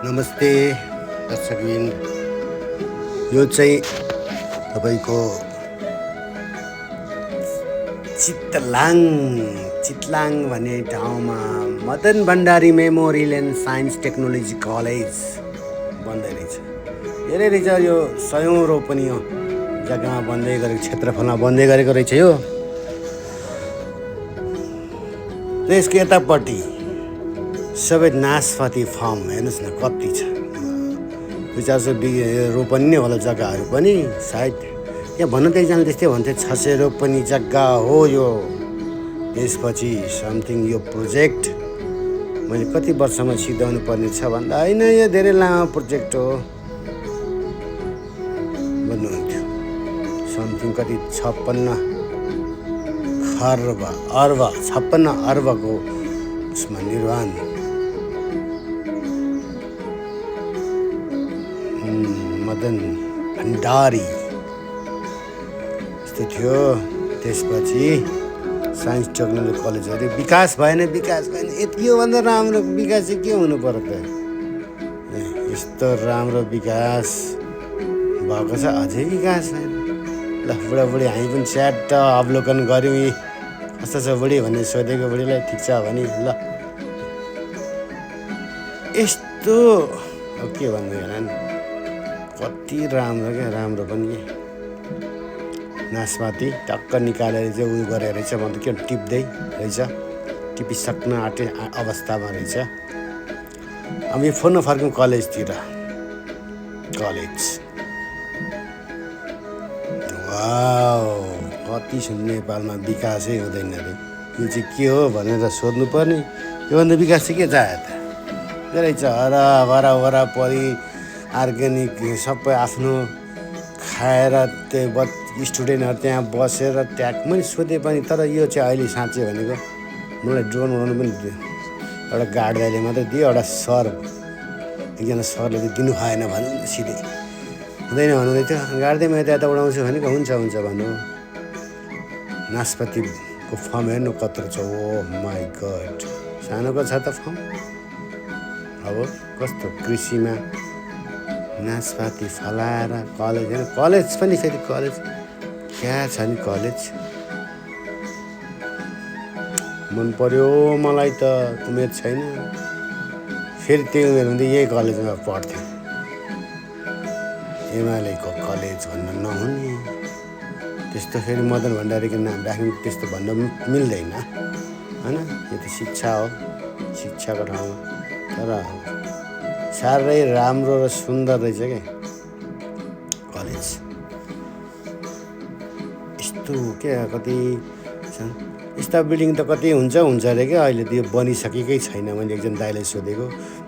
नमस्ते दर्शकबिन, यो चाहिँ तपाईँको चितलाङ भन्ने ठाउँमा Madan Bhandari memorial and science technology college बन्दै रहेछ। धेरै रहेछ, यो 100औं रोपनी हो जग्गामा बन्दै गरेको, क्षेत्रफलमा बन्दै गरेको रहेछ। यो त्यसको यतापट्टि सबै नासपाती फार्म हेर्नुहोस् न कति छ। 200-400 रोपनी नै होला जग्गाहरू पनि सायद। यहाँ भन्न त एकजनाले त्यस्तै भन्थे 600 रोपनी जग्गा हो यो। त्यसपछि समथिङ यो प्रोजेक्ट मैले कति वर्षमा सिद्धाउनु पर्ने छ भन्दा होइन, यो धेरै लामो प्रोजेक्ट हो भन्नुहुन्थ्यो। समथिङ कति 56 अर्बको उसमा निर्माण। मदन भण्डारी यस्तो थियो। त्यसपछि साइन्स टेक्नोलोजी कलेजहरू विकास भएन। यति हो भन्दा राम्रो विकास चाहिँ के हुनु पर्यो त? यस्तो राम्रो विकास भएको छ, अझै विकास छैन। ल बुढाबुढी हामी पनि च्याट्ट अवलोकन गऱ्यौँ। यी कस्तो छ बुढी भन्ने सोधेको, बुढीलाई ठिक छ भने ल यस्तो अब के भन्नु हेर नि, कति राम्रो क्या, राम्रो पनि के नासपाती टक्क निकालेर चाहिँ उयो गरेर रहेछ। म त के टिप्दै रहेछ, टिपिसक्न आँटे अवस्थामा रहेछ। अब यो फोनमा फर्क्यौँ कलेजतिर। कलेज वाउ, कति सुन्नु, नेपालमा विकासै हुँदैन अरे। यो चाहिँ के हो भनेर सोध्नु पर्ने। योभन्दा विकास चाहिँ के चाह्यो त? धेरै छ वरापरि अर्ग्यानिक सबै आफ्नो खाएर त्यो स्टुडेन्टहरू त्यहाँ बसेर ट्याक मैले सोधेँ पनि। तर यो चाहिँ अहिले साँच्चै भनेको मलाई ड्रोन उडाउनु पनि दियो। एउटा गार्ड दाइले मात्रै दियो, एउटा सर, एकजना सरले चाहिँ दिनु भएन भनौँ न, सिधै हुँदैन भन्नुहुँदै थियो। गाड्दै मैले यता उडाउँछु भनेको हुन्छ भन्नु। नासपातीको फर्म हेर्नु कत्रो छ। ओ माई गड, सानोको छ त फर्म। अब कस्तो कृषिमा नासपाती फलाएर कलेज हेर्नु। कलेज पनि फेरि कलेज क्या छ नि, कलेज मन पर्यो मलाई त। उमेर छैन, फेरि त्यही उमेर हुँदै यही कलेजमा पढ्थ्यो। एमालेको कलेज भन्न नहुने त्यस्तो। फेरि मदन भण्डारीको नाम राख्नु त्यस्तो भन्न मिल्दैन होइन। यो त शिक्षा हो, शिक्षाको ठाउँमा। तर साह्रै राम्रो र सुन्दर रहेछ क्या कलेज। यस्तो क्या कति यस्ता बिल्डिङ त कति हुन्छ अरे क्या। अहिले त यो बनिसकेकै छैन। मैले एकजना दाइलाई सोधेको,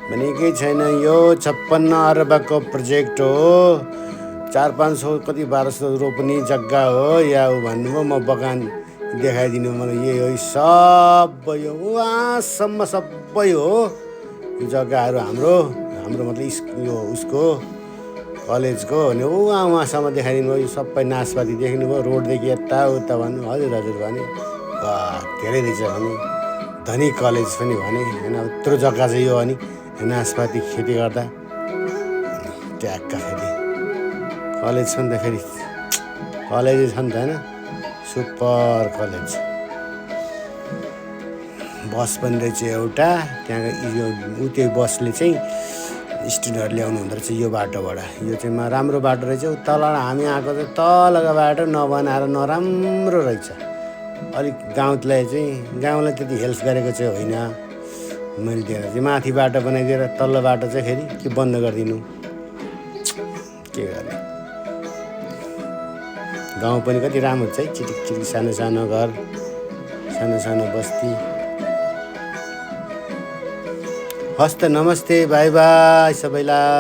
बनेकै छैन। यो 56 अर्बको प्रोजेक्ट हो। 400-500 कति 1200 रोपनी जग्गा हो या भन्नुभयो। म बगान देखाइदिनु मलाई। यही हो सबै, यो उहाँसम्म सबै हो यो जग्गाहरू। हाम्रो मतलब यो उसको कलेजको भने उहाँसम्म देखाइदिनु भयो। यो सबै नासपाती देख्नुभयो, रोडदेखि यताउता भन्नु। हजुर भने वाह धेरै रहेछ भने। धनी कलेज पनि भने होइन। यत्रो जग्गा चाहिँ यो अनि नासपाती खेती गर्दा ट्याक्क फेरि कलेज छ नि त। फेरि कलेजै छ नि त होइन। Super college. बस पनि रहेछ एउटा त्यहाँ। त्यो बसले चाहिँ स्टुडेन्टहरू ल्याउनु हुँदो रहेछ यो बाटोबाट। यो चाहिँ राम्रो बाटो रहेछ। तल हामी आएको चाहिँ तलको बाटो नबनाएर नराम्रो रहेछ। अलिक गाउँलाई त्यति हेल्प गरेको चाहिँ होइन मैले दिएर चाहिँ। माथि बाटो बनाइदिएर तल्लो बाटो चाहिँ फेरि के बन्द गरिदिनु, के गर्ने। गाउँ पनि कति राम्रो छ है, चिटिक सानो घर, सानो बस्ती। हस्त नमस्ते, बाई सबैलाई।